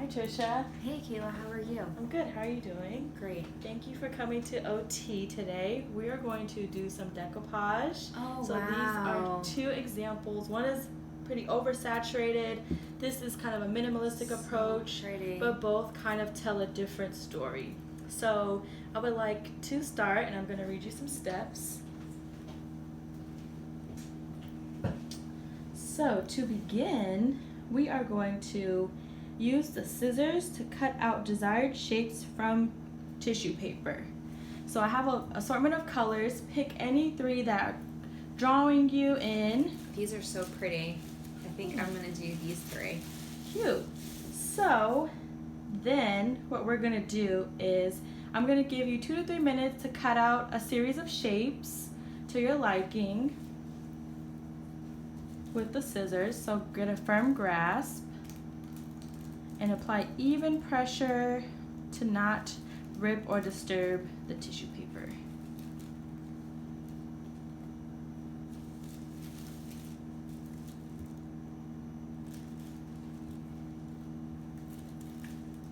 Hi Trisha. Hey Kayla, how are you? I'm good. How are you doing? Great. Thank you for coming to OT today. We are going to do some decoupage. Oh, so wow. these are two examples. One is pretty oversaturated. This is kind of a minimalistic approach, Pretty. but both kind of tell a different story. So I would like to start, and I'm going to read you some steps. So to begin, we are going to use the scissors to cut out desired shapes from tissue paper. So I have an assortment of colors. Pick any three that are drawing you in. These are so pretty. I think I'm going to do these three. Cute. So then what we're going to do is I'm going to give you 2 to 3 minutes to cut out a series of shapes to your liking with the scissors. So get a firm grasp and apply even pressure to not rip or disturb the tissue paper.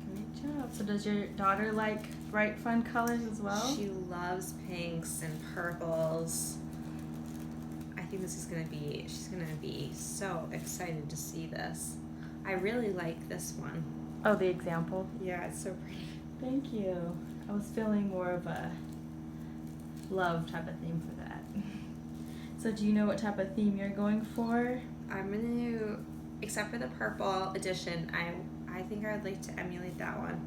Great job. So does your daughter like bright, fun colors as well? She loves pinks and purples. I think this is going to be, she's going to be so excited to see this. I really like this one. Oh, the example? Yeah, it's so pretty. Thank you. I was feeling more of a love type of theme for that. So do you know what type of theme you're going for? I'm going to, except for the purple edition, I think I'd like to emulate that one.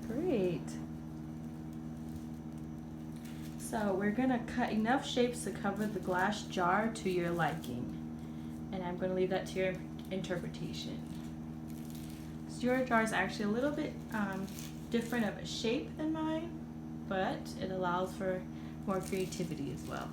Great. So we're going to cut enough shapes to cover the glass jar to your liking. And I'm going to leave that to your interpretation. So your jar is actually a little bit different of a shape than mine, but it allows for more creativity as well.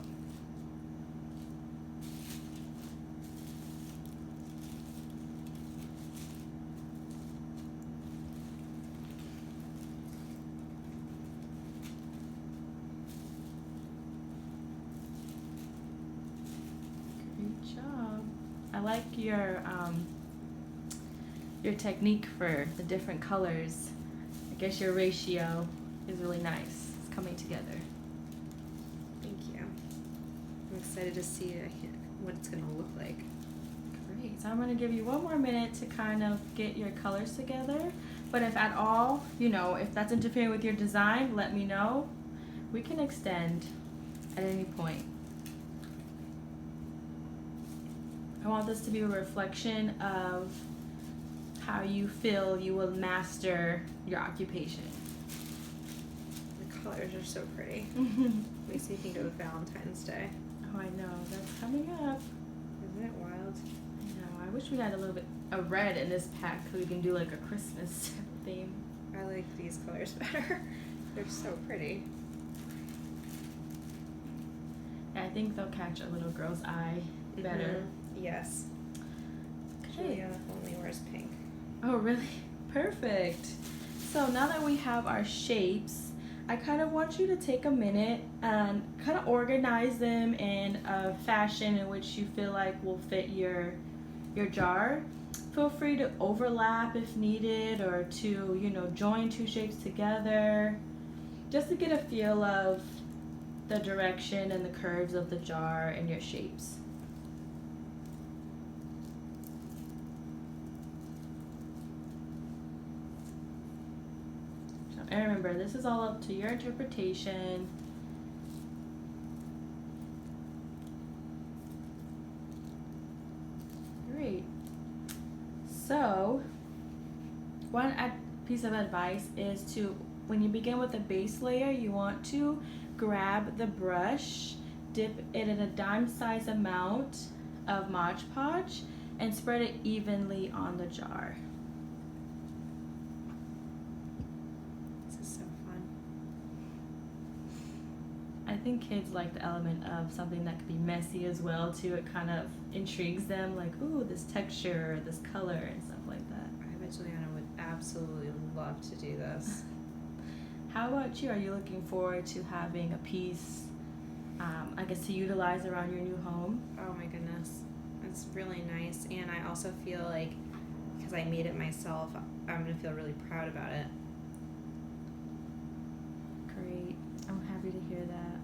Great job. I like your technique for the different colors. I guess your ratio is really nice. It's coming together. Thank you. I'm excited to see what it's going to look like. Great. So I'm going to give you 1 more minute to kind of get your colors together. But if at all, if that's interfering with your design, let me know. We can extend at any point. I want this to be a reflection of how you feel you will master your occupation. The colors are so pretty. Makes me think of Valentine's Day. Oh, I know. That's coming up. Isn't it wild? I know. I wish we had a little bit of red in this pack so we can do like a Christmas theme. I like these colors better. They're so pretty. I think they'll catch a little girl's eye better. Yes. Okay. Julia only wears pink. Oh, really? Perfect. So now that we have our shapes, I kind of want you to take a minute and kind of organize them in a fashion in which you feel like will fit your jar. Feel free to overlap if needed, or to, join 2 shapes together, just to get a feel of the direction and the curves of the jar and your shapes. And remember, this is all up to your interpretation. Great. So, one piece of advice is to, when you begin with the base layer, you want to grab the brush, dip it in a dime-sized amount of Mod Podge, and spread it evenly on the jar. I think kids like the element of something that could be messy as well too. It kind of intrigues them, like, ooh, this texture, this color, and stuff like that. I bet Juliana would absolutely love to do this. How about you? Are you looking forward to having a piece, I guess, to utilize around your new home? Oh my goodness. It's really nice. And I also feel like, because because I made it myself, I'm going to feel really proud about it. Great. I'm happy to hear that.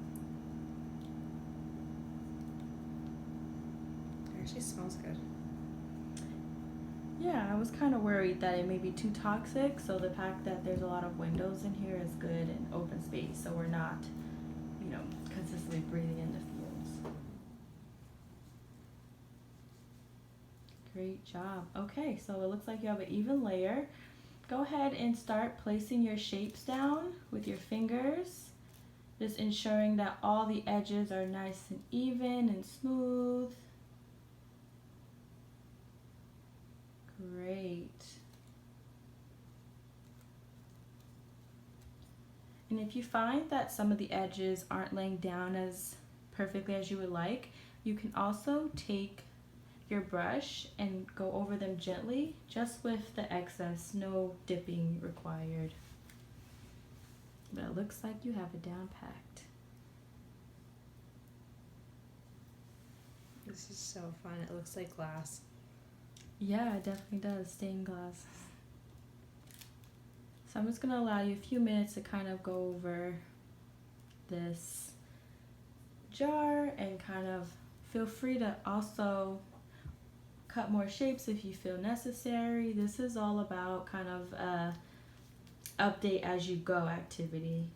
It actually smells good. Yeah, I was kind of worried that it may be too toxic, so the fact that there's a lot of windows in here is good and open space, so we're not, consistently breathing in the fumes. Great job. Okay, so it looks like you have an even layer. Go ahead and start placing your shapes down with your fingers, just ensuring that all the edges are nice and even and smooth. Great. And if you find that some of the edges aren't laying down as perfectly as you would like, you can also take your brush and go over them gently, just with the excess, no dipping required. But it looks like you have it down packed. This is so fun. It looks like glass. Yeah, it definitely does, stained glass. So I'm just gonna allow you a few minutes to kind of go over this jar and kind of feel free to also cut more shapes if you feel necessary. This is all about kind of a update as you go activity.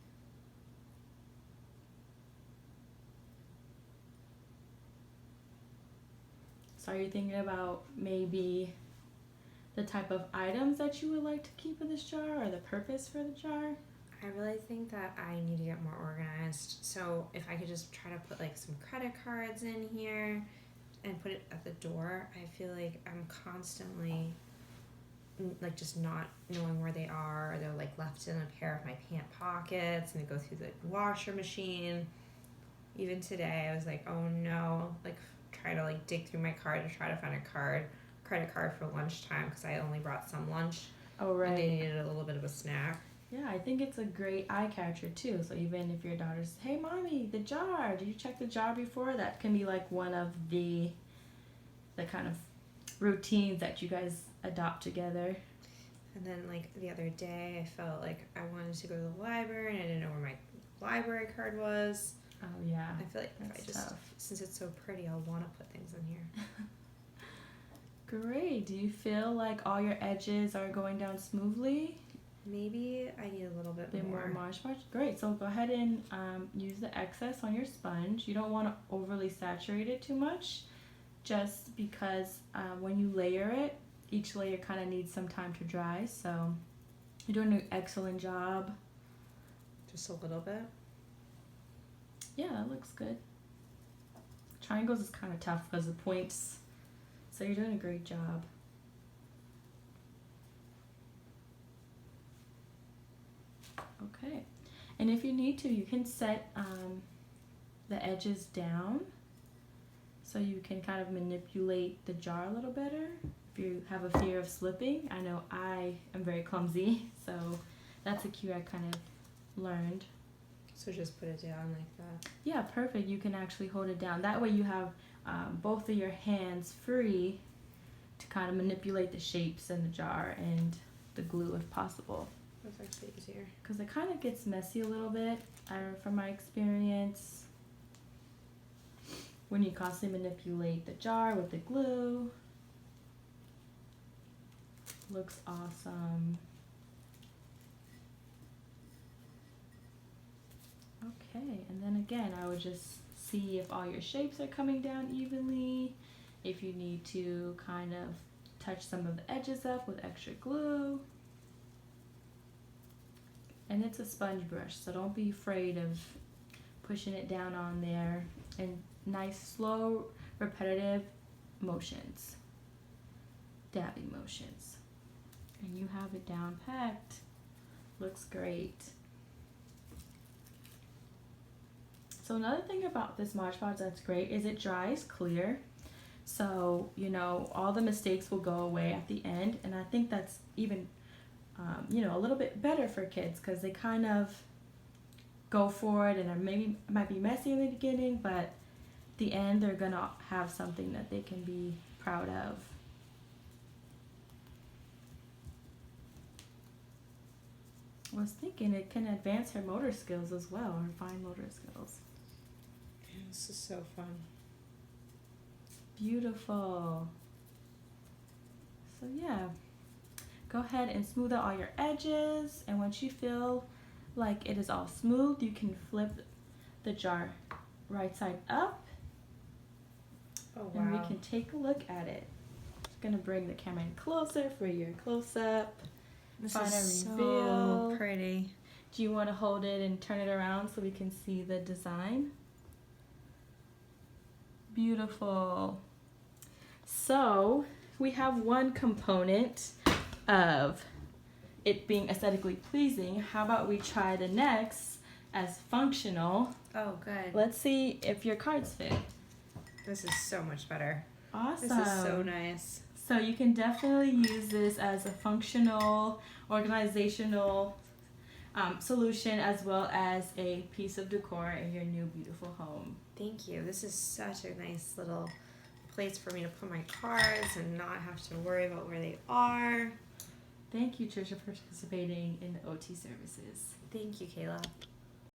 So are you thinking about maybe the type of items that you would like to keep in this jar or the purpose for the jar? I really think that I need to get more organized. So if I could just try to put like some credit cards in here and put it at the door, I feel like I'm constantly like just not knowing where they are, or they're like left in a pair of my pant pockets and they go through the washer machine. Even today I was like, oh no, like try to like dig through my card to try to find a credit card for lunchtime because I only brought some lunch. Oh, right. And they needed a little bit of a snack. Yeah, I think it's a great eye catcher too. So even if your daughter's, hey mommy, the jar, did you check the jar before? That can be like one of the kind of routines that you guys adopt together. And then like the other day I felt like I wanted to go to the library and I didn't know where my library card was. Oh yeah. I feel like if I just tough. Since it's so pretty, I'll want to put things in here. Great. Do you feel like all your edges are going down smoothly? Maybe I need a little bit more. Marsh. Great. So go ahead and use the excess on your sponge. You don't want to overly saturate it too much, just because when you layer it, each layer kind of needs some time to dry. So you're doing an excellent job. Just a little bit? Yeah, that looks good. Triangles is kind of tough because of points. So you're doing a great job. Okay. And if you need to, you can set the edges down so you can kind of manipulate the jar a little better. If you have a fear of slipping, I know I am very clumsy, so that's a cue I kind of learned. So just put it down like that? Yeah, perfect. You can actually hold it down. That way you have both of your hands free to kind of manipulate the shapes in the jar and the glue if possible. That's actually easier. Because it kind of gets messy a little bit, from my experience, when you constantly manipulate the jar with the glue. Looks awesome. Okay, and then again, I would just see if all your shapes are coming down evenly, if you need to kind of touch some of the edges up with extra glue. And it's a sponge brush, so don't be afraid of pushing it down on there, and nice, slow, repetitive motions, dabbing motions. And you have it down packed. Looks great. So another thing about this Mod Podge that's great is it dries clear. So, all the mistakes will go away at the end. And I think that's even, a little bit better for kids because they kind of go for it and it might be messy in the beginning, but at the end they're going to have something that they can be proud of. I was thinking it can advance her motor skills as well, her fine motor skills. Yeah, this is so fun. Beautiful. So yeah, go ahead and smooth out all your edges, and once you feel like it is all smooth, you can flip the jar right side up. Oh wow. And we can take a look at it. Gonna bring the camera in closer for your close-up. This Final is reveal. so pretty. Do you want to hold it and turn it around so we can see the design? Beautiful. So we have one component of it being aesthetically pleasing. How about we try the next as functional? Oh, good. Let's see if your cards fit. This is so much better. Awesome. This is so nice. So you can definitely use this as a functional, organizational solution, as well as a piece of decor in your new beautiful home. Thank you. This is such a nice little place for me to put my cards and not have to worry about where they are. Thank you, Trisha, for participating in the OT services. Thank you, Kayla.